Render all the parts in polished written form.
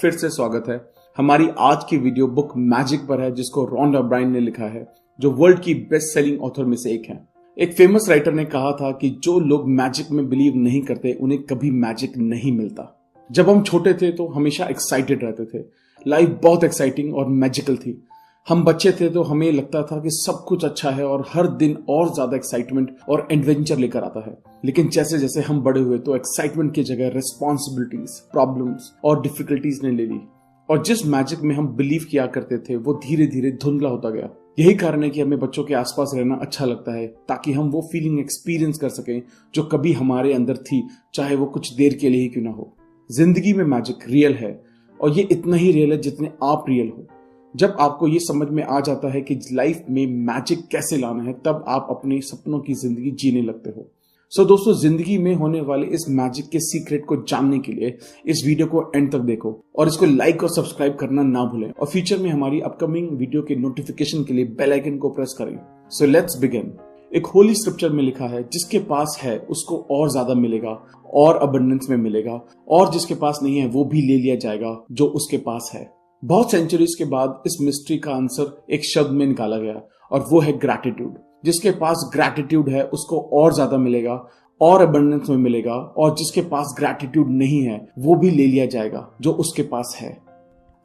फिर से स्वागत है। हमारी आज की वीडियो बुक मैजिक पर है, जिसको रॉन्डा ब्रायन ने लिखा है, जो वर्ल्ड की बेस्ट सेलिंग ऑथर में से एक है। एक फेमस राइटर ने कहा था कि जो लोग मैजिक में बिलीव नहीं करते उन्हें कभी मैजिक नहीं मिलता। जब हम छोटे थे तो हमेशा एक्साइटेड रहते थे। लाइफ बहुत एक्साइटिंग और मैजिकल थी। हम बच्चे थे तो हमें लगता था कि सब कुछ अच्छा है और हर दिन और ज्यादा एक्साइटमेंट और एडवेंचर लेकर आता है। लेकिन जैसे जैसे हम बड़े हुए तो एक्साइटमेंट की जगह रिस्पॉन्सिबिलिटीज, प्रॉब्लम्स और डिफिकल्टीज ने ले ली, और जिस मैजिक में हम बिलीव किया करते थे वो धीरे धीरे धुंधला होता गया। यही कारण है कि हमें बच्चों के आसपास रहना अच्छा लगता है, ताकि हम वो फीलिंग एक्सपीरियंस कर सकें जो कभी हमारे अंदर थी, चाहे वो कुछ देर के लिए ही क्यों ना हो। जिंदगी में मैजिक रियल है, और ये इतना ही रियल है जितने आप रियल हो। जब आपको ये समझ में आ जाता है कि लाइफ में मैजिक कैसे लाना है, तब आप अपने सपनों की जिंदगी जीने लगते हो। सो दोस्तों, जिंदगी में होने वाले इस मैजिक के सीक्रेट को जानने के लिए इस वीडियो को एंड तक देखो, और इसको लाइक और सब्सक्राइब करना ना भूलें, और फ्यूचर में हमारी अपकमिंग वीडियो के नोटिफिकेशन के लिए बेल आइकन को प्रेस करें। So let's begin. एक होली स्क्रिप्चर में लिखा है, जिसके पास है उसको और ज्यादा मिलेगा और अबंडेंस में मिलेगा, और जिसके पास नहीं है वो भी ले लिया जाएगा जो उसके पास है। बहुत सेंचुरीज के बाद इस मिस्ट्री का आंसर एक शब्द में निकाला गया, और वो है ग्रैटिट्यूड। जिसके पास ग्रैटिट्यूड है उसको और ज्यादा मिलेगा और अबंडेंस में मिलेगा, और जिसके पास ग्रैटिट्यूड नहीं है वो भी ले लिया जाएगा जो उसके पास है।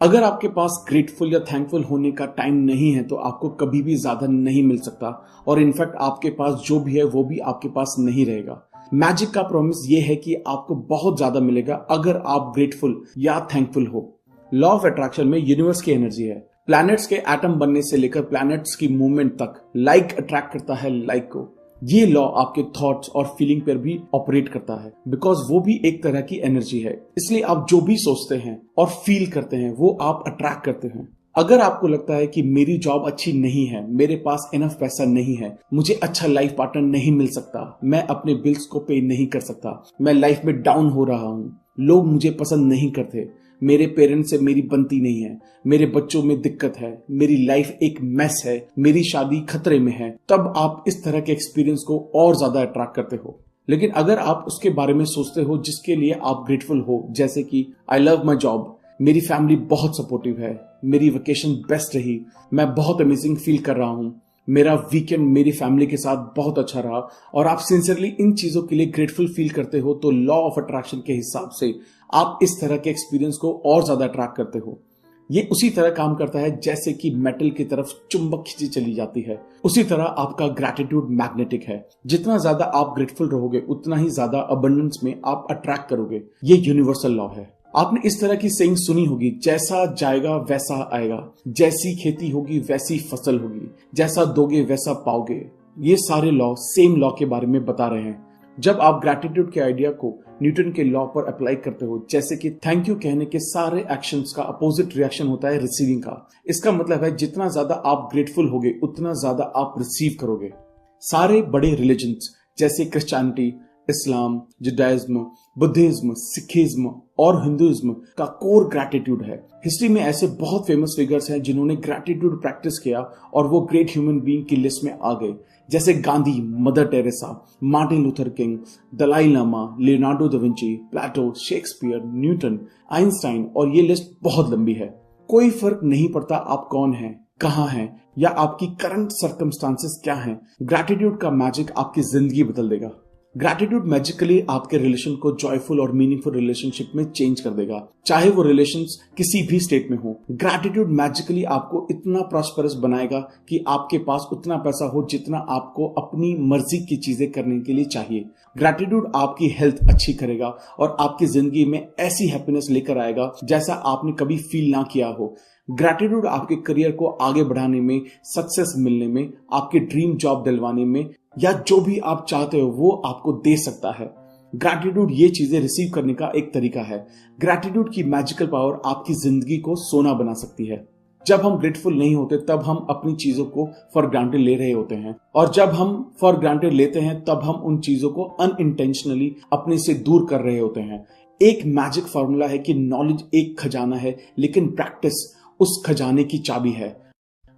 अगर आपके पास ग्रेटफुल या थैंकफुल होने का टाइम नहीं है तो आपको कभी भी ज्यादा नहीं मिल सकता, और इनफैक्ट आपके पास जो भी है वो भी आपके पास नहीं रहेगा। मैजिक का प्रॉमिस ये है कि आपको बहुत ज्यादा मिलेगा अगर आप ग्रेटफुल या थैंकफुल हो। लॉ ऑफ अट्रैक्शन में यूनिवर्स की एनर्जी है। प्लैनेट्स के एटम बनने से लेकर प्लैनेट्स की मूवमेंट तक लाइक अट्रैक्ट करता है लाइक को। ये लॉ आपके थॉट्स और फीलिंग पर भी ऑपरेट करता है, बिकॉज वो भी एक तरह की एनर्जी है। इसलिए आप जो भी सोचते हैं और फील करते हैं वो आप अट्रैक्ट करते हैं। अगर आपको लगता है कि मेरी जॉब अच्छी नहीं है, मेरे पास इनफ पैसा नहीं है, मुझे अच्छा लाइफ पार्टनर नहीं मिल सकता, मैं अपने बिल्स को पे नहीं कर सकता, मैं लाइफ में डाउन हो रहा हूँ, लोग मुझे पसंद नहीं करते, मेरे पेरेंट्स से मेरी बनती नहीं है, मेरे बच्चों में दिक्कत है, मेरी लाइफ एक मेस है, मेरी शादी खतरे में है, तब आप इस तरह के एक्सपीरियंस को और ज्यादा अट्रैक्ट करते हो। लेकिन अगर आप उसके बारे में सोचते हो जिसके लिए आप ग्रेटफुल हो, जैसे कि आई लव माई जॉब, मेरी फैमिली बहुत सपोर्टिव है, मेरी वेकेशन बेस्ट रही, मैं बहुत अमेजिंग फील कर रहा हूँ, मेरा वीकेंड मेरी फैमिली के साथ बहुत अच्छा रहा, और आप सिंसियरली इन चीजों के लिए ग्रेटफुल फील करते हो, तो लॉ ऑफ अट्रैक्शन के हिसाब से आप इस तरह के एक्सपीरियंस को और ज्यादा अट्रैक्ट करते हो। ये उसी तरह काम करता है जैसे कि मेटल की तरफ चुंबक खींची चली जाती है। उसी तरह आपका ग्रैटिट्यूड मैग्नेटिक है। जितना ज्यादा आप ग्रेटफुल रहोगे उतना ही ज्यादा अबंडेंस में आप अट्रैक्ट करोगे। ये यूनिवर्सल लॉ है। आपने इस तरह की सेइंग सुनी होगी, जैसा जाएगा वैसा आएगा, जैसी खेती होगी वैसी फसल होगी, जैसा दोगे वैसा पाओगे। ये सारे लॉ सेम लॉ के बारे में बता रहे हैं। जब आप ग्रैटिट्यूड के आइडिया को न्यूटन के लॉ पर अप्लाई करते हो, जैसे कि थैंक यू कहने के सारे एक्शंस का अपोजिट रिएक्शन होता है रिसीविंग का। इसका मतलब है जितना ज्यादा आप ग्रेटफुल होगे उतना ज्यादा आप रिसीव करोगे। सारे बड़े रिलीजन्स जैसे क्रिश्चियनिटी, इस्लाम, जुडाइज्म, बुद्धिज्म, सिखिज्म और हिंदुइज्म का कोर ग्रैटिट्यूड है। हिस्ट्री में ऐसे बहुत फेमस फिगर्स हैं जिन्होंने ग्रैटिट्यूड प्रैक्टिस किया और वो ग्रेट ह्यूमन बीइंग की लिस्ट में आ गए, जैसे Gandhi, mother Teresa, Martin Luther King, Dalai Lama, Leonardo da Vinci, Plato, Shakespeare, Newton, Einstein, और ये लिस्ट बहुत लंबी है। कोई फर्क नहीं पड़ता आप कौन हैं, कहाँ हैं, या आपकी करंट सर्कमस्टांसेस क्या हैं, ग्रैटिट्यूड का मैजिक आपकी जिंदगी बदल देगा। ग्रैटिट्यूड मैजिकली आपके रिलेशन को जॉयफुल और मीनिंगफुल रिलेशनशिप में चेंज कर देगा, चाहे वो रिलेशंस किसी भी स्टेट में हो। ग्रैटिट्यूड मैजिकली आपको इतना प्रॉस्परस बनाएगा कि आपके पास उतना पैसा हो जितना आपको अपनी मर्जी की चीजें करने के लिए चाहिए। ग्रैटिट्यूड आपकी हेल्थ अच्छी करेगा और आपकी जिंदगी में ऐसी हैप्पीनेस लेकर आएगा जैसा आपने कभी फील ना किया हो। ग्रैटिट्यूड आपके करियर को आगे बढ़ाने में, सक्सेस मिलने में, आपके ड्रीम जॉब दिलवाने में, या जो भी आप चाहते हो वो आपको दे सकता है। ग्रैटिट्यूड ये चीजें रिसीव करने का एक तरीका है। ग्रैटिट्यूड की मैजिकल पावर आपकी जिंदगी को सोना बना सकती है। जब हम ग्रेटफुल नहीं होते तब हम अपनी चीजों को फॉर ग्रांटेड ले रहे होते हैं, और जब हम फॉर ग्रांटेड लेते हैं तब हम उन चीजों को अनइंटेंशनली अपने से दूर कर रहे होते हैं। एक मैजिक फॉर्मूला है कि नॉलेज एक खजाना है, लेकिन प्रैक्टिस उस खजाने की चाबी है।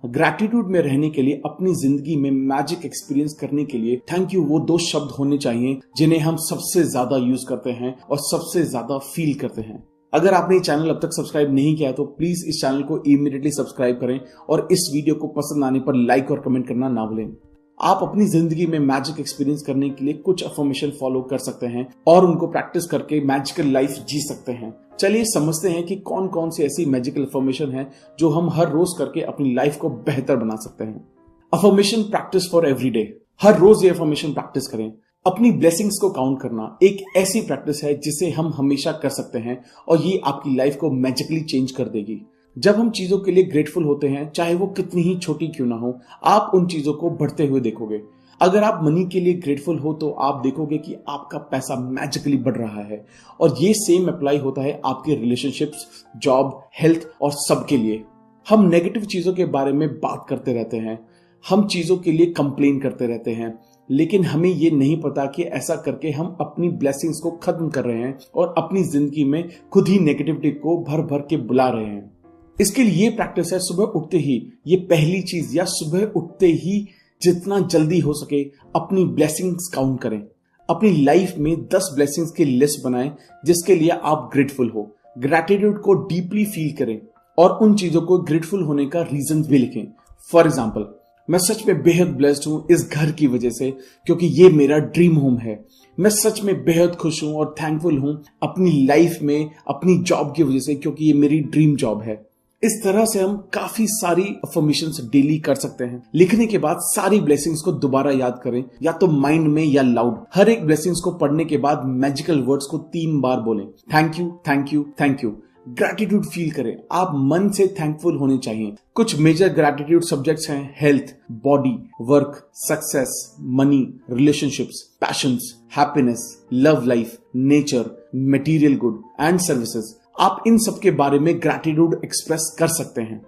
ग्रैटिट्यूड में रहने के लिए, अपनी जिंदगी में मैजिक एक्सपीरियंस करने के लिए थैंक यू वो दो शब्द होने चाहिए जिन्हें हम सबसे ज्यादा यूज करते हैं और सबसे ज्यादा फील करते हैं। अगर आपने ये चैनल अब तक सब्सक्राइब नहीं किया तो प्लीज इस चैनल को इमीडिएटली सब्सक्राइब करें और इस वीडियो को पसंद आने पर लाइक और कमेंट करना ना भूलें। आप अपनी जिंदगी में मैजिक एक्सपीरियंस करने के लिए कुछ अफर्मेशन फॉलो कर सकते हैं और उनको प्रैक्टिस करके मैजिकल लाइफ जी सकते हैं। चलिए समझते हैं कि कौन कौन सी ऐसी मैजिकल अफर्मेशन है जो हम हर रोज करके अपनी लाइफ को बेहतर बना सकते हैं। Affirmation practice for everyday. हर रोज ये अफर्मेशन प्रैक्टिस करें। अपनी ब्लेसिंग्स को काउंट करना एक ऐसी प्रैक्टिस है जिसे हम हमेशा कर सकते हैं और ये आपकी लाइफ को मैजिकली चेंज कर देगी। जब हम चीजों के लिए ग्रेटफुल होते हैं, चाहे वो कितनी ही छोटी क्यों ना हो, आप उन चीजों को बढ़ते हुए देखोगे। अगर आप मनी के लिए ग्रेटफुल हो तो आप देखोगे कि आपका पैसा मैजिकली बढ़ रहा है। और ये सेम अप्लाई होता है आपके रिलेशनशिप्स, जॉब, हेल्थ और सबके लिए। हम नेगेटिव चीजों के बारे में बात करते रहते हैं, हम चीजों के लिए कंप्लेन करते रहते हैं, लेकिन हमें ये नहीं पता कि ऐसा करके हम अपनी ब्लेसिंग्स को खत्म कर रहे हैं और अपनी जिंदगी में खुद ही नेगेटिविटी को भर भर के बुला रहे हैं। इसके लिए ये प्रैक्टिस है, सुबह उठते ही ये पहली चीज या सुबह उठते ही जितना जल्दी हो सके अपनी ब्लेसिंग्स काउंट करें। अपनी लाइफ में 10 ब्लेसिंग्स की लिस्ट बनाएं जिसके लिए आप ग्रेटफुल हो। ग्रैटिट्यूड को डीपली फील करें और उन चीजों को ग्रेटफुल होने का रीजन भी लिखें। फॉर एग्जाम्पल, मैं सच में बेहद ब्लेस्ड हूं इस घर की वजह से क्योंकि ये मेरा ड्रीम होम है। मैं सच में बेहद खुश हूं और थैंकफुल हूं अपनी लाइफ में अपनी जॉब की वजह से क्योंकि ये मेरी ड्रीम जॉब है। इस तरह से हम काफी सारी अफर्मेशंस डेली कर सकते हैं। लिखने के बाद सारी ब्लेसिंग्स को दोबारा याद करें, या तो माइंड में या लाउड। हर एक ब्लेसिंग्स को पढ़ने के बाद मैजिकल वर्ड्स को 3 बार बोलें। Thank you, thank you, thank you. Gratitude feel करें। आप मन से थैंकफुल होने चाहिए। कुछ मेजर ग्रैटिट्यूड सब्जेक्ट्स हैं health, body, work, success, money, relationships, patience, happiness, love life, nature, material good and services. आप इन सब के बारे में ग्रैटिट्यूड एक्सप्रेस कर सकते हैं।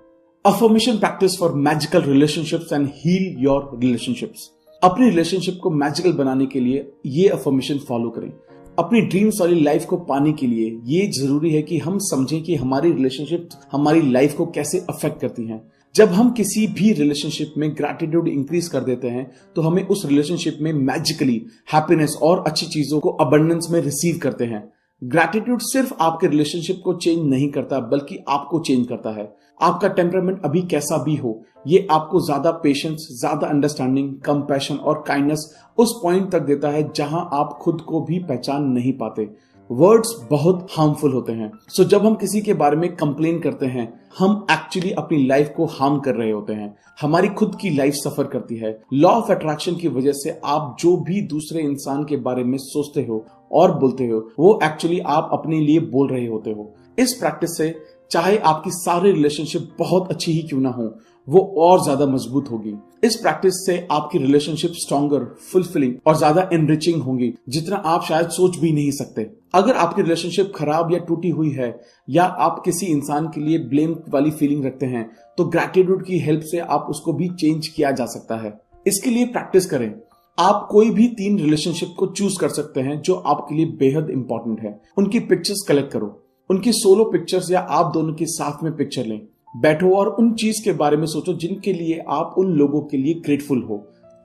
Affirmation practice for magical relationships and heal your relationships. अपनी रिलेशनशिप को मैजिकल बनाने के लिए ये अफर्मेशन फॉलो करें। अपनी ड्रीम्स वाली लाइफ को पाने के लिए ये जरूरी है कि हम समझें कि हमारी रिलेशनशिप हमारी लाइफ को कैसे अफेक्ट करती हैं। जब हम किसी भी रिलेशनशिप में ग्रैटिट्यूड इंक्रीज कर देते हैं तो हमें उस रिलेशनशिप में मैजिकली हैप्पीनेस और अच्छी चीजों को अबंडेंस में रिसीव करते हैं। ग्रैटिट्यूड सिर्फ आपके रिलेशनशिप को चेंज नहीं करता बल्कि आपको चेंज करता है। आपका टेम्परामेंट अभी कैसा भी हो, ये आपको ज्यादा पेशेंस, ज्यादा अंडरस्टैंडिंग, कंपैशन और काइंडनेस उस पॉइंट तक देता है जहां आप खुद को भी पहचान नहीं पाते। वर्ड्स बहुत हार्मफुल होते हैं। सो जब हम किसी के बारे में कंप्लेन करते हैं, हम एक्चुअली अपनी लाइफ को हार्म कर रहे होते हैं। हमारी खुद की लाइफ सफर करती है। लॉ ऑफ अट्रैक्शन की वजह से आप जो भी दूसरे इंसान के बारे में सोचते हो और बोलते हो वो एक्चुअली आप अपने लिए बोल रहे होते हो। इस प्रैक्टिस से चाहे आपकी सारी रिलेशनशिप बहुत अच्छी ही क्यों ना हो, वो और ज्यादा मजबूत होगी। इस प्रैक्टिस से आपकी रिलेशनशिप स्ट्रॉन्गर, फुलफिलिंग और ज्यादा एनरिचिंग होंगी जितना आप शायद सोच भी नहीं सकते। अगर आपकी रिलेशनशिप खराब या टूटी हुई है या आप किसी इंसान के लिए ब्लेम वाली फीलिंग रखते हैं तो ग्रैटिट्यूड की हेल्प से आप उसको भी चेंज किया जा सकता है। इसके लिए प्रैक्टिस करें। आप कोई भी 3 रिलेशनशिप को चूज कर सकते हैं जो आपके लिए बेहद इंपॉर्टेंट है। उनकी पिक्चर्स कलेक्ट करो। उनकी सोलो पिक्चर्स या आप दोनों के साथ में पिक्चर लें। बैठो और उन चीज के बारे में सोचो जिनके लिए आप उन लोगों के लिए ग्रेटफुल हो।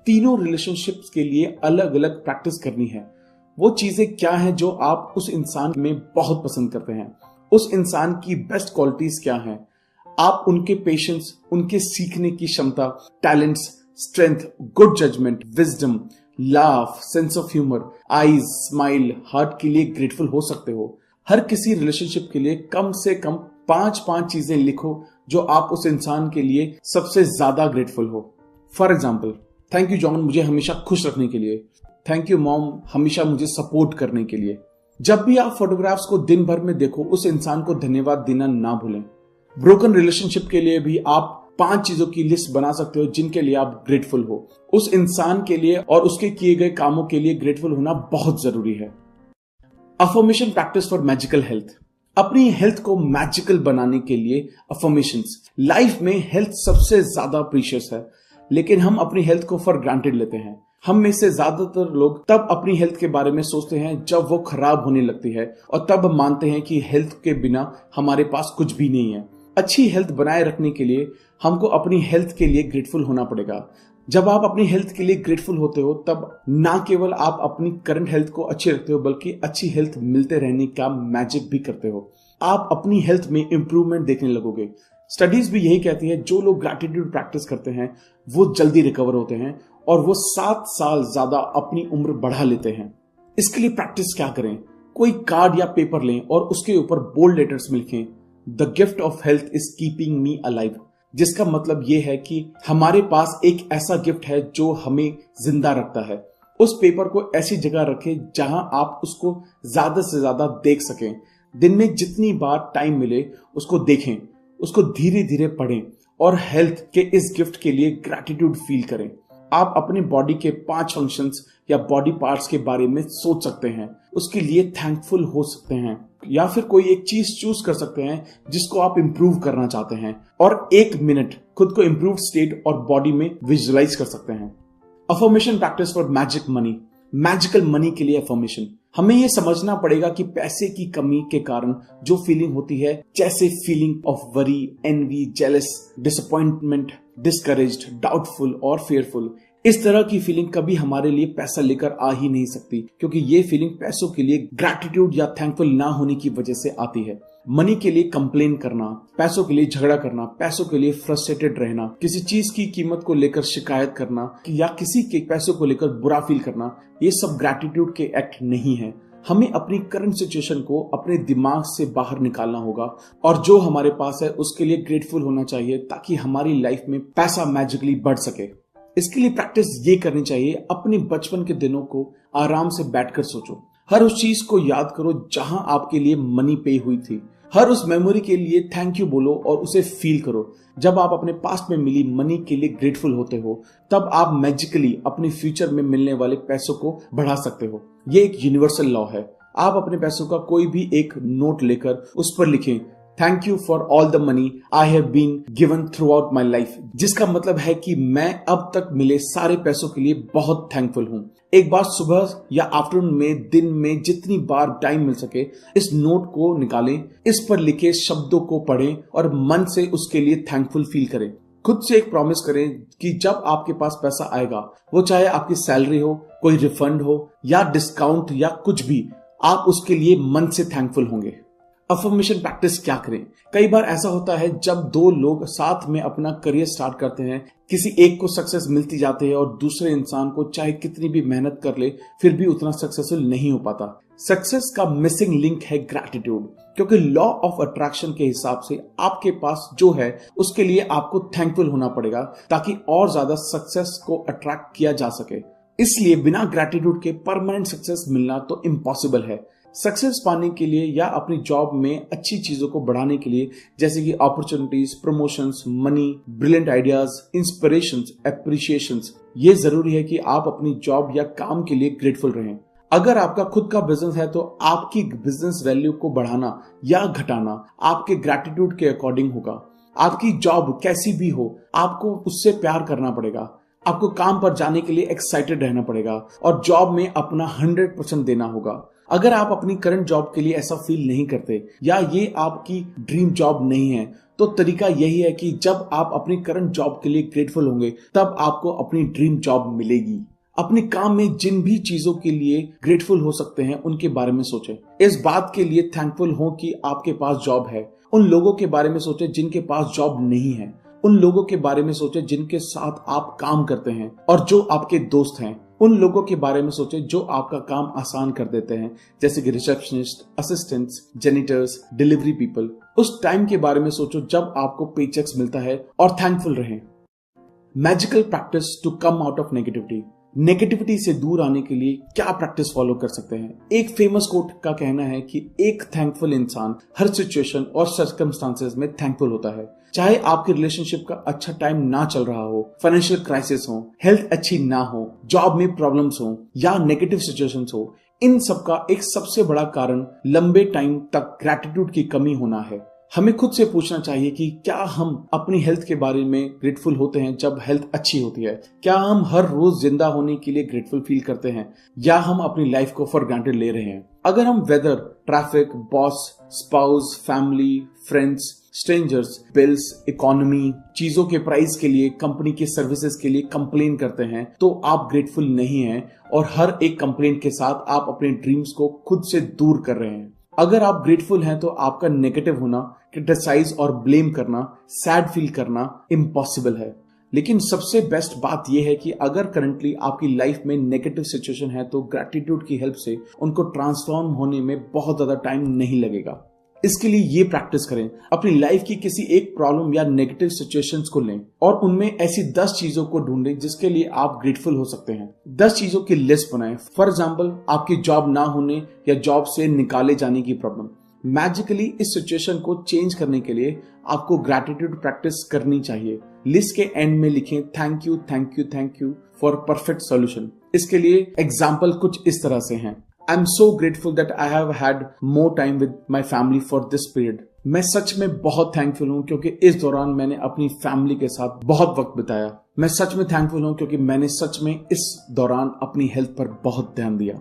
तीनों रिलेशनशिप्स के लिए अलग अलग प्रैक्टिस करनी है। वो चीजें क्या हैं जो आप उस इंसान में बहुत पसंद करते हैं, उस इंसान की बेस्ट क्वालिटीज क्या हैं। आप उनके पेशेंस, उनके सीखने की क्षमता, talents, strength, good judgment, wisdom, laugh, sense of humour, eyes, smile, heart के लिए ग्रेटफुल हो सकते हो। हर किसी रिलेशनशिप के लिए कम से कम 5 चीजें लिखो जो आप उस इंसान के लिए सबसे ज्यादा ग्रेटफुल हो। For example, thank you John मुझे हमेशा खुश रखने के लिए। थैंक यू मॉम हमेशा मुझे सपोर्ट करने के लिए। जब भी आप फोटोग्राफ्स को दिन भर में देखो, उस इंसान को धन्यवाद देना ना भूलें। ब्रोकन रिलेशनशिप के लिए भी आप 5 चीजों की लिस्ट बना सकते हो जिनके लिए आप ग्रेटफुल हो। उस इंसान के लिए और उसके किए गए कामों के लिए ग्रेटफुल होना बहुत जरूरी है। Affirmation practice for magical health. अपनी हेल्थ को मैजिकल बनाने के लिए अफर्मेशंस। लाइफ में हेल्थ सबसे ज्यादा प्रीशियस है, लेकिन हम अपनी हेल्थ को फॉर ग्रांटेड लेते हैं। हम में से ज्यादातर लोग तब अपनी हेल्थ के बारे में सोचते हैं जब वो खराब होने लगती है, और तब हम मानते हैं कि हेल्थ के बिना हमारे पास कुछ भी नहीं है। अच्छी हेल्थ बनाए रखने के लिए हमको अपनी हेल्थ के लिए ग्रेटफुल होना पड़ेगा। जब आप अपनी हेल्थ के लिए ग्रेटफुल होते हो तब ना केवल आप अपनी करंट हेल्थ को अच्छी रखते हो, बल्कि अच्छी हेल्थ मिलते रहने का मैजिक भी करते हो। आप अपनी हेल्थ में इंप्रूवमेंट देखने लगोगे। स्टडीज भी यही कहती है, जो लोग ग्रैटिट्यूड प्रैक्टिस करते हैं वो जल्दी रिकवर होते हैं और वो 7 साल ज्यादा अपनी उम्र बढ़ा लेते हैं। इसके लिए प्रैक्टिस क्या करें? कोई कार्ड या पेपर लें और उसके ऊपर बोल्ड लेटर्स में लिखें, the gift of health is keeping me alive. जिसका मतलब ये है कि हमारे पास एक ऐसा गिफ्ट है जो हमें जिंदा रखता है। उस पेपर को ऐसी जगह रखें जहां आप उसको ज्यादा से ज्यादा देख सकें। दिन में जितनी बार टाइम मिले उसको देखें, उसको धीरे धीरे पढ़ें और हेल्थ के इस गिफ्ट के लिए ग्रैटिट्यूड फील करें। आप अपने बॉडी के 5 फंक्शंस या बॉडी पार्ट्स के बारे में सोच सकते हैं, उसके लिए थैंकफुल हो सकते हैं, या फिर कोई एक चीज चूज कर सकते हैं जिसको आप इंप्रूव करना चाहते हैं और 1 मिनट खुद को इंप्रूव स्टेट और बॉडी में विजुअलाइज कर सकते हैं। Affirmation practice for magic money. Magical money के लिए अफर्मेशन। हमें यह समझना पड़ेगा कि पैसे की कमी के कारण जो फीलिंग होती है, जैसे feeling of worry, envy, jealous, disappointment, discouraged, doubtful और फेयरफुल, इस तरह की फीलिंग कभी हमारे लिए पैसा लेकर आ ही नहीं सकती, क्योंकि ये फीलिंग पैसों के लिए ग्रैटिट्यूड या थैंकफुल ना होने की वजह से आती है। मनी के लिए कंप्लेन करना, पैसों के लिए झगड़ा करना, पैसों के लिए फ्रस्ट्रेटेड रहना, किसी चीज की कीमत को लेकर शिकायत करना या किसी के पैसों को लेकर बुरा फील करना, ये सब ग्रैटिट्यूड के एक्ट नहीं है। हमें अपनी करंट सिचुएशन को अपने दिमाग से बाहर निकालना होगा और जो हमारे पास है उसके लिए ग्रेटफुल होना चाहिए, ताकि हमारी लाइफ में पैसा मैजिकली बढ़ सके। इसके लिए प्रैक्टिस ये करनी चाहिए, अपने बचपन के दिनों को आराम से बैठकर सोचो। हर उस चीज को याद करो जहां आपके लिए मनी पे हुई थी। हर उस मेमोरी के लिए थैंक यू बोलो और उसे फील करो। जब आप अपने पास्ट में मिली मनी के लिए ग्रेटफुल होते हो, तब आप मैजिकली अपने फ्यूचर में मिलने वाले पैसों को बढ़ा सकते हो। ये एक यूनिवर्सल लॉ है। आप अपने पैसों का कोई भी एक नोट लेकर उस पर लिखें, thank you for all the money I have been given throughout my life, जिसका मतलब है कि मैं अब तक मिले सारे पैसों के लिए बहुत थैंकफुल हूं। एक बार सुबह या आफ्टरनून में, दिन में जितनी बार टाइम मिल सके, इस नोट को निकालें, इस पर लिखे शब्दों को पढ़ें और मन से उसके लिए थैंकफुल फील करें। खुद से एक प्रॉमिस करें कि जब आपके पास पैसा आएगा, वो चाहे आपकी सैलरी हो, कोई रिफंड हो या डिस्काउंट या कुछ भी, आप उसके लिए मन से थैंकफुल होंगे। अफर्मेशन प्रैक्टिस क्या करें? कई बार ऐसा होता है जब 2 लोग साथ में अपना करियर स्टार्ट करते हैं, किसी एक को सक्सेस मिलती जाती है और दूसरे इंसान को चाहे कितनी भी मेहनत कर ले फिर भी उतना सक्सेसफुल नहीं हो पाता। सक्सेस का मिसिंग लिंक है ग्रैटिट्यूड, क्योंकि लॉ ऑफ अट्रैक्शन के हिसाब से आपके पास जो है उसके लिए आपको थैंकफुल होना पड़ेगा, ताकि और ज्यादा सक्सेस को अट्रैक्ट किया जा सके। इसलिए बिना ग्रैटिट्यूड के परमानेंट सक्सेस मिलना तो इम्पॉसिबल है। सक्सेस पाने के लिए या अपनी जॉब में अच्छी चीजों को बढ़ाने के लिए, जैसे कि opportunities, promotions, money, brilliant ideas, inspirations, appreciations, ये जरूरी है कि आप अपनी जॉब या काम के लिए ग्रेटफुल रहें। अगर आपका खुद का बिजनेस है तो आपकी बिजनेस वैल्यू को बढ़ाना या घटाना आपके ग्रैटिट्यूड के अकॉर्डिंग होगा। आपकी जॉब कैसी भी हो, आपको उससे प्यार करना पड़ेगा। आपको काम पर जाने के लिए एक्साइटेड रहना पड़ेगा और जॉब में अपना 100% देना होगा। अगर आप अपनी करंट जॉब के लिए ऐसा फील नहीं करते या ये आपकी ड्रीम जॉब नहीं है, तो तरीका यही है कि जब आप अपनी करंट जॉब के लिए ग्रेटफुल होंगे, तब आपको अपनी ड्रीम जॉब मिलेगी। अपने काम में जिन भी चीजों के लिए ग्रेटफुल हो सकते हैं उनके बारे में सोचें। इस बात के लिए थैंकफुल हो कि आपके पास जॉब है। उन लोगों के बारे में सोचें जिनके पास जॉब नहीं है। उन लोगों के बारे में सोचें जिनके साथ आप काम करते हैं और जो आपके दोस्त हैं। उन लोगों के बारे में सोचें जो आपका काम आसान कर देते हैं, जैसे कि रिसेप्शनिस्ट, असिस्टेंट्स, जेनिटर्स, डिलीवरी पीपल। उस टाइम के बारे में सोचो जब आपको पेचेक्स मिलता है और थैंकफुल रहें। Magical practice to come out of negativity. Negativity से दूर आने के लिए क्या प्रैक्टिस फॉलो कर सकते हैं? एक फेमस कोट का कहना है कि एक थैंकफुल इंसान हर सिचुएशन और सर्कमस्टांसेस में थैंकफुल होता है। चाहे आपके रिलेशनशिप का अच्छा टाइम ना चल रहा हो, फाइनेंशियल क्राइसिस हो, हेल्थ अच्छी ना हो, जॉब में प्रॉब्लम्स हो या नेगेटिव सिचुएशंस हो, इन सब का एक सबसे बड़ा कारण लंबे टाइम तक ग्रैटिट्यूड की कमी होना है। हमें खुद से पूछना चाहिए कि क्या हम अपनी हेल्थ के बारे में ग्रेटफुल होते हैं जब हेल्थ अच्छी होती है? क्या हम हर रोज जिंदा होने के लिए ग्रेटफुल फील करते हैं या हम अपनी लाइफ को फॉर ग्रांटेड ले रहे हैं? अगर हम weather, traffic, boss, spouse, family, friends, strangers, bills, economy, चीजों के प्राइस के लिए, कंपनी के सर्विसेज के लिए कंप्लेन करते हैं, तो आप ग्रेटफुल नहीं हैं और हर एक कंप्लेंट के साथ आप अपने ड्रीम्स को खुद से दूर कर रहे हैं। अगर आप ग्रेटफुल हैं तो आपका नेगेटिव होना, क्रिटिसाइज और ब्लेम करना, सैड फील करना इम्पॉसिबल है। लेकिन सबसे बेस्ट बात यह है कि अगर करंटली आपकी लाइफ में नेगेटिव सिचुएशन है तो ग्रैटिट्यूड की हेल्प से उनको ट्रांसफॉर्म होने में बहुत ज्यादा टाइम नहीं लगेगा। इसके लिए ये प्रैक्टिस करें, अपनी लाइफ की किसी एक प्रॉब्लम या नेगेटिव सिचुएशंस को लें और उनमें ऐसी 10 चीजों को ढूंढें जिसके लिए आप ग्रेटफुल हो सकते हैं। 10 चीजों की लिस्ट बनाएं। फॉर एग्जाम्पल, आपकी जॉब ना होने या जॉब से निकाले जाने की प्रॉब्लम। मैजिकली इस सिचुएशन को चेंज करने के लिए आपको ग्रैटिट्यूड प्रैक्टिस करनी चाहिए। लिस्ट के एंड में लिखें thank you thank you thank you for perfect solution. इसके लिए एग्जाम्पल कुछ इस तरह से हैं। I am so grateful that I have had more time with my family for this period. मैं सच में बहुत थैंकफुल हूं क्योंकि इस दौरान मैंने अपनी फैमिली के साथ बहुत वक्त बिताया। मैं सच में थैंकफुल हूं क्योंकि मैंने सच में इस दौरान अपनी हेल्थ पर बहुत ध्यान दिया।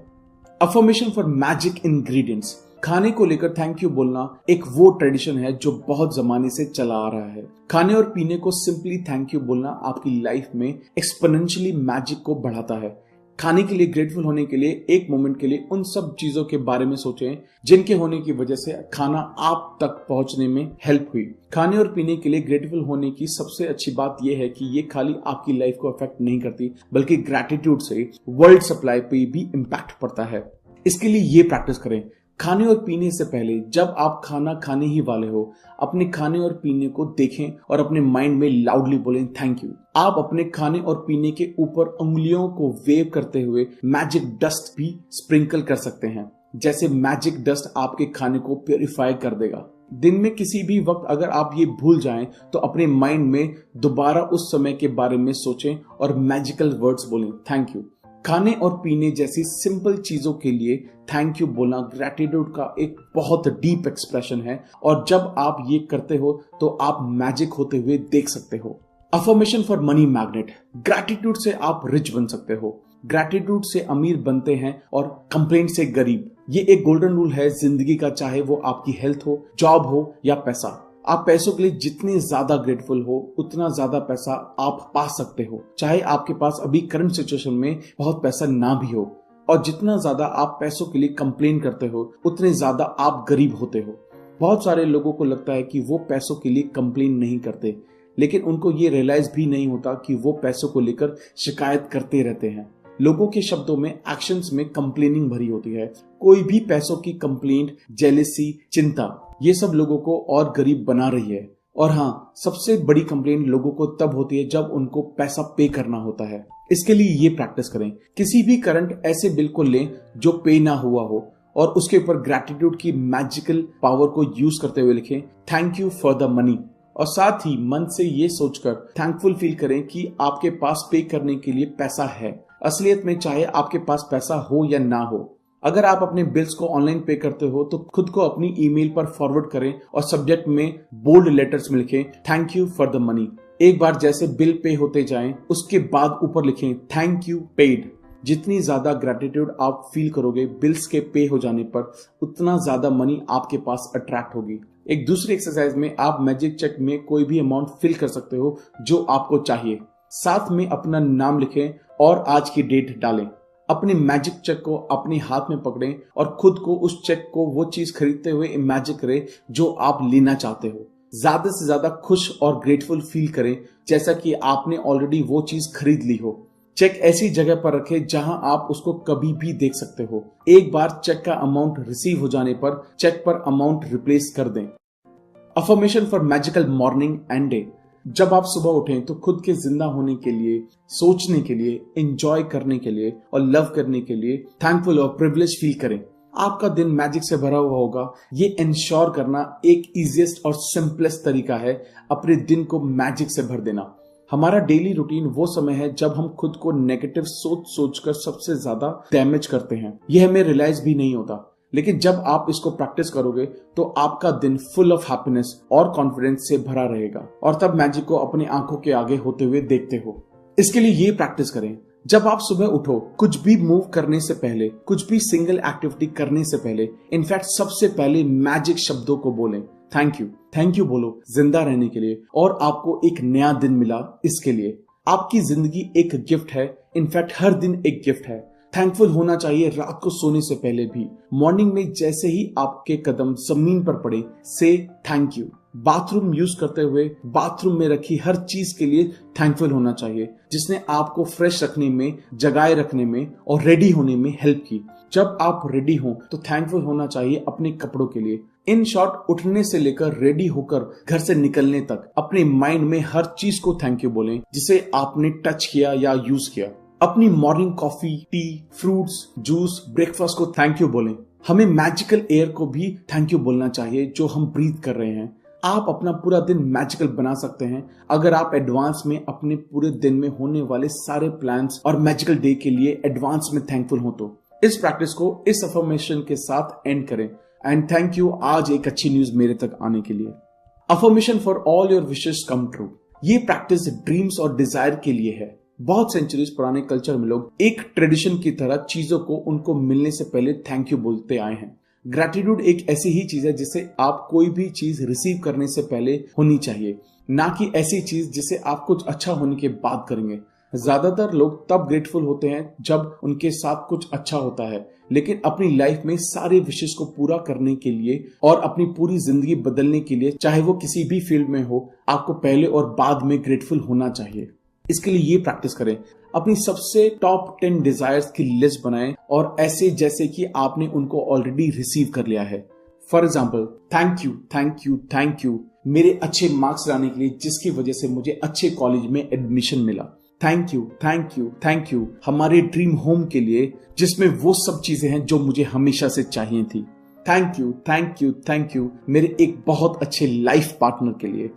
Affirmation for magic ingredients. खाने को लेकर थैंक यू बोलना एक वो ट्रेडिशन है जो बहुत जमाने से चला आ रहा है। खाने और पीने को सिंपली थैंक यू बोलना आपकी लाइफ में एक्सपोनेंशियली मैजिक को बढ़ाता है। खाने के लिए ग्रेटफुल होने के लिए एक मोमेंट के लिए उन सब चीजों के बारे में सोचें जिनके होने की वजह से खाना आप तक पहुंचने में हेल्प हुई। खाने और पीने के लिए ग्रेटफुल होने की सबसे अच्छी बात यह है कि ये खाली आपकी लाइफ को अफेक्ट नहीं करती बल्कि ग्रैटिट्यूड से वर्ल्ड सप्लाई पे भी इम्पैक्ट पड़ता है। इसके लिए ये प्रैक्टिस करें। खाने और पीने से पहले जब आप खाना खाने ही वाले हो, अपने खाने और पीने को देखें और अपने माइंड में लाउडली बोलें थैंक यू। आप अपने खाने और पीने के ऊपर उंगलियों को वेव करते हुए मैजिक डस्ट भी स्प्रिंकल कर सकते हैं। जैसे मैजिक डस्ट आपके खाने को प्योरीफाई कर देगा। दिन में किसी भी वक्त अगर आप ये भूल जाएं तो अपने माइंड में दोबारा उस समय के बारे में सोचें और मैजिकल वर्ड्स बोलें थैंक यू। खाने और पीने जैसी सिंपल चीजों के लिए थैंक यू बोलना ग्रैटिट्यूड का एक बहुत डीप एक्सप्रेशन है और जब आप ये करते हो तो आप मैजिक होते हुए देख सकते हो। Affirmation for money magnet. Gratitude से आप रिच बन सकते हो। ग्रैटिट्यूड से अमीर बनते हैं और कंप्लेंट से गरीब। ये एक गोल्डन रूल है जिंदगी का, चाहे वो आपकी हेल्थ हो, जॉब हो या पैसा। आप पैसों के लिए जितने ज्यादा ग्रेटफुल हो उतना ज्यादा पैसा आप पा सकते हो, चाहे आपके पास अभी करंट सिचुएशन में बहुत पैसा ना भी हो। और जितना ज्यादा आप पैसों के लिए कंप्लेन करते हो उतने ज्यादा आप गरीब होते हो। बहुत सारे लोगों को लगता है कि वो पैसों के लिए कंप्लेन नहीं करते, लेकिन उनको ये रियलाइज भी नहीं होता कि वो पैसों को लेकर शिकायत करते रहते हैं। लोगों के शब्दों में, एक्शंस में कंप्लेनिंग भरी होती है। कोई भी पैसों की कंप्लेंट, जेलेसी, चिंता, ये सब लोगों को और गरीब बना रही है। और हाँ, सबसे बड़ी कंप्लेंट लोगों को तब होती है जब उनको पैसा पे करना होता है। इसके लिए ये प्रैक्टिस करें। किसी भी करंट ऐसे बिल को लें जो पे ना हुआ हो और उसके ऊपर ग्रैटिट्यूड की मैजिकल पावर को यूज करते हुए लिखें thank you for the money. और साथ ही मन से ये सोचकर थैंकफुल फील करें कि आपके पास पे करने के लिए पैसा है। असलियत में चाहे आपके पास पैसा हो या ना हो, अगर आप अपने बिल्स को ऑनलाइन पे करते हो तो खुद को अपनी ईमेल पर फॉरवर्ड करें और सब्जेक्ट में बोल्ड लेटर्स में लिखें thank you for the money. एक बार जैसे बिल पे होते जाएं उसके बाद ऊपर लिखें थैंक यू पेड। जितनी ज्यादा ग्रैटिट्यूड आप फील करोगे बिल्स के पे हो जाने पर, उतना ज्यादा मनी आपके पास अट्रैक्ट होगी। एक दूसरी एक्सरसाइज में आप मैजिक चेक में कोई भी अमाउंट फिल कर सकते हो जो आपको चाहिए। साथ में अपना नाम लिखें और आज की डेट डालें। अपने मैजिक चेक को अपने हाथ में पकड़ें और खुद को उस चेक को वो चीज खरीदते हुए इमेजिन करें जो आप लेना चाहते हो। ज्यादा से ज्यादा खुश और ग्रेटफुल फील करें जैसा कि आपने ऑलरेडी वो चीज खरीद ली हो। चेक ऐसी जगह पर रखें जहां आप उसको कभी भी देख सकते हो। एक बार चेक का अमाउंट रिसीव हो जाने पर चेक पर अमाउंट रिप्लेस कर दें। Affirmation for magical morning and day. जब आप सुबह उठें तो खुद के जिंदा होने के लिए, सोचने के लिए, एंजॉय करने के लिए और लव करने के लिए थैंकफुल और प्रिविलेज फील करें। आपका दिन मैजिक से भरा हुआ होगा। ये इंश्योर करना एक इजीएस्ट और सिंपलेस्ट तरीका है अपने दिन को मैजिक से भर देना। हमारा डेली रूटीन वो समय है जब हम खुद को नेगेटिव सोच सोचकर सबसे ज्यादा डैमेज करते हैं। यह हमें रियलाइज भी नहीं होता, लेकिन जब आप इसको प्रैक्टिस करोगे तो आपका दिन फुल ऑफ हैप्पीनेस और कॉन्फिडेंस से भरा रहेगा और तब मैजिक को अपनी आंखों के आगे होते हुए देखते हो। इसके लिए ये प्रैक्टिस करें। जब आप सुबह उठो, कुछ भी मूव करने से पहले, कुछ भी सिंगल एक्टिविटी करने से पहले, इनफैक्ट सबसे पहले मैजिक शब्दों को बोलें। थैंक यू बोलो जिंदा रहने के लिए और आपको एक नया दिन मिला इसके लिए। आपकी जिंदगी एक गिफ्ट है, इनफैक्ट हर दिन एक गिफ्ट है। थैंकफुल होना चाहिए रात को सोने से पहले भी। मॉर्निंग में जैसे ही आपके कदम जमीन पर पड़े, से थैंक यू। बाथरूम यूज करते हुए बाथरूम में रखी हर चीज के लिए थैंकफुल होना चाहिए, जिसने आपको फ्रेश रखने में, जगाए रखने में और रेडी होने में हेल्प की। जब आप रेडी हो तो थैंकफुल होना चाहिए अपने कपड़ों के लिए। इन शॉर्ट, उठने से लेकर रेडी होकर घर से निकलने तक अपने माइंड में हर चीज को थैंक यू बोलें जिसे आपने टच किया या यूज किया। अपनी morning coffee, T, fruits, juice, breakfast को थैंक यू बोलें। हमें मैजिकल एयर को भी थैंक यू बोलना चाहिए जो हम ब्रीथ कर रहे हैं। आप अपना पूरा दिन मैजिकल बना सकते हैं अगर आप एडवांस में अपने पूरे दिन में होने वाले सारे प्लान्स और मैजिकल डे के लिए एडवांस में थैंकफुल हो तो। इस प्रैक्टिस को इस अफर्मेशन के साथ एंड करें। एंड थैंक यू आज एक अच्छी न्यूज मेरे तक आने के लिए। Affirmation for all your wishes come true. ये प्रैक्टिस ड्रीम्स और डिजायर के लिए है। बहुत सेंचुरीज पुराने कल्चर में लोग एक ट्रेडिशन की तरह चीजों को उनको मिलने से पहले थैंक यू बोलते आए हैं। ग्रैटिट्यूड एक ऐसी ही चीज है जिसे आप कोई भी चीज रिसीव करने से पहले होनी चाहिए, ना कि ऐसी चीज जिसे आप कुछ अच्छा होने के बाद करेंगे। ज्यादातर लोग तब ग्रेटफुल होते हैं जब उनके साथ कुछ अच्छा होता है, लेकिन अपनी लाइफ में सारे विशेष को पूरा करने के लिए और अपनी पूरी जिंदगी बदलने के लिए, चाहे वो किसी भी फील्ड में हो, आपको पहले और बाद में ग्रेटफुल होना चाहिए। इसके लिए ये प्रैक्टिस करें। अपनी सबसे टॉप 10 डिजायर्स की लिस्ट बनाएं और ऐसे जैसे कि आपने उनको ऑलरेडी रिसीव कर लिया है। For example, thank you, thank you, thank you मेरे अच्छे मार्क्स लाने के लिए जिसकी वजह से मुझे अच्छे कॉलेज में एडमिशन मिला। Thank you, thank you, thank you हमारे ड्रीम होम के लिए जिसमें वो सब चीजें हैं जो मुझे हमेशा से चाहिए थी। Thank you, thank you, thank you मेरे एक बहुत अच्छे लाइफ पार्टनर के लिए।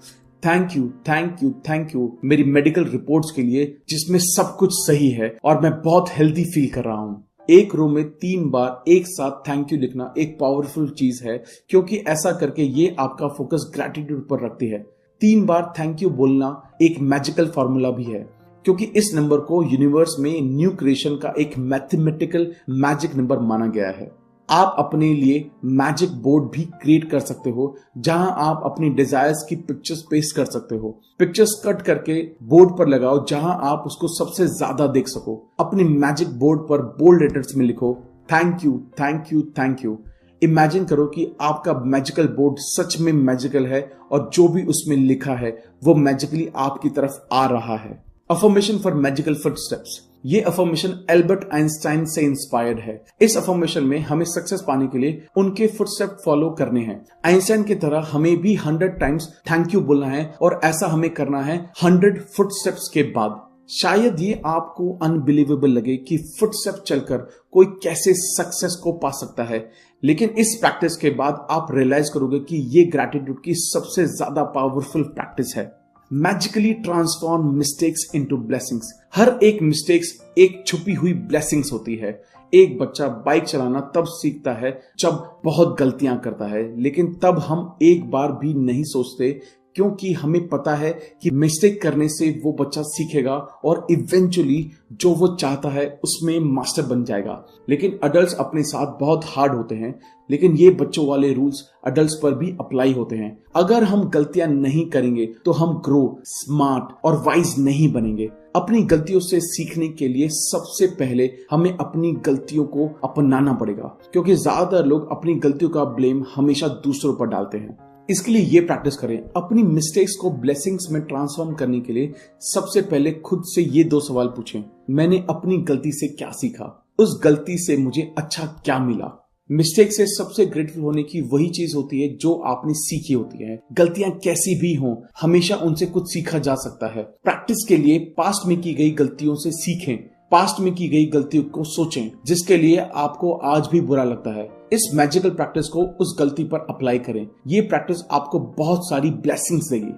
Thank you, thank you, thank you मेरी मेडिकल रिपोर्ट्स के लिए जिसमें सब कुछ सही है और मैं बहुत हेल्दी फील कर रहा हूँ। एक रो में 3 बार एक साथ थैंक यू लिखना एक पावरफुल चीज है, क्योंकि ऐसा करके ये आपका फोकस ग्रैटिट्यूड पर रखती है। 3 बार थैंक यू बोलना एक मैजिकल फॉर्मूला भी है, क्योंकि इस नंबर को यूनिवर्स में न्यू क्रिएशन का एक मैथमेटिकल मैजिक नंबर माना गया है। आप अपने लिए मैजिक बोर्ड भी क्रिएट कर सकते हो जहां आप अपनी डिजायर्स की पिक्चर्स पेस्ट कर सकते हो। पिक्चर्स कट करके बोर्ड पर लगाओ जहां आप उसको सबसे ज्यादा देख सको। अपनी मैजिक बोर्ड पर बोल्ड लेटर्स में लिखो thank you, thank you, thank you. Imagine करो कि आपका मैजिकल बोर्ड सच में मैजिकल है और जो भी उसमें लिखा है वो मैजिकली आपकी तरफ आ रहा है। Affirmation for magical footsteps. ये अफर्मेशन एल्बर्ट आइंस्टाइन से इंस्पायर्ड है। इस अफर्मेशन में हमें सक्सेस पाने के लिए उनके फुटस्टेप फॉलो करने हैं। आइंस्टाइन की तरह हमें भी 100 टाइम्स थैंक यू बोलना है और ऐसा हमें करना है 100 फुटस्टेप्स के बाद। शायद ये आपको अनबिलीवेबल लगे कि फुटस्टेप चलकर कोई कैसे सक्सेस को पा सकता है, लेकिन इस प्रैक्टिस के बाद आप रियलाइज करोगे कि ये ग्रैटिट्यूड की सबसे ज्यादा पावरफुल प्रैक्टिस है। Magically transform mistakes into blessings. हर एक मिस्टेक्स एक छुपी हुई ब्लेसिंग्स होती है। एक बच्चा बाइक चलाना तब सीखता है जब बहुत गलतियां करता है, लेकिन तब हम एक बार भी नहीं सोचते, क्योंकि हमें पता है कि मिस्टेक करने से वो बच्चा सीखेगा और इवेंचुअली जो वो चाहता है उसमें मास्टर बन जाएगा। लेकिन अडल्ट्स अपने साथ बहुत हार्ड होते हैं, लेकिन ये बच्चों वाले रूल्स अडल्ट्स पर भी अप्लाई होते हैं। अगर हम गलतियां नहीं करेंगे तो हम ग्रो, स्मार्ट और वाइज नहीं बनेंगे। अपनी गलतियों से सीखने के लिए सबसे पहले हमें अपनी गलतियों को अपनाना पड़ेगा, क्योंकि ज्यादातर लोग अपनी गलतियों का ब्लेम हमेशा दूसरों पर डालते हैं। इसके लिए ये प्रैक्टिस करें। अपनी मिस्टेक्स को ब्लेसिंग्स में ट्रांसफॉर्म करने के लिए सबसे पहले खुद से ये 2 सवाल पूछें। मैंने अपनी गलती से क्या सीखा? उस गलती से मुझे अच्छा क्या मिला? मिस्टेक से सबसे ग्रेटफुल होने की वही चीज होती है जो आपने सीखी होती है। गलतियां कैसी भी हों, हमेशा उनसे कुछ सीखा जा सकता है। प्रैक्टिस के लिए पास्ट में की गई गलतियों से सीखें। पास्ट में की गई गलतियों को सोचें जिसके लिए आपको आज भी बुरा लगता है। इस मैजिकल प्रैक्टिस को उस गलती पर अप्लाई करें। ये प्रैक्टिस आपको बहुत सारी ब्लेसिंग्स देगी।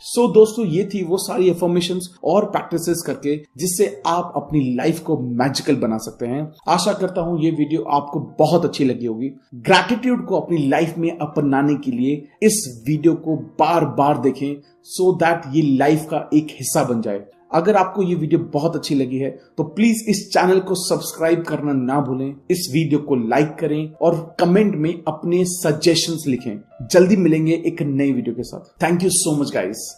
सो दोस्तों, ये थी वो सारी अफर्मेशंस और प्रैक्टिसेस करके जिससे आप अपनी लाइफ को मैजिकल बना सकते हैं। आशा करता हूं ये वीडियो आपको बहुत अच्छी लगी होगी। ग्रैटिट्यूड को अपनी लाइफ में अपनाने के लिए इस वीडियो को बार बार देखें सो दैट ये लाइफ का एक हिस्सा बन जाए। अगर आपको ये वीडियो बहुत अच्छी लगी है तो प्लीज इस चैनल को सब्सक्राइब करना ना भूलें। इस वीडियो को लाइक करें और कमेंट में अपने सजेशंस लिखें। जल्दी मिलेंगे एक नई वीडियो के साथ। Thank you so much guys.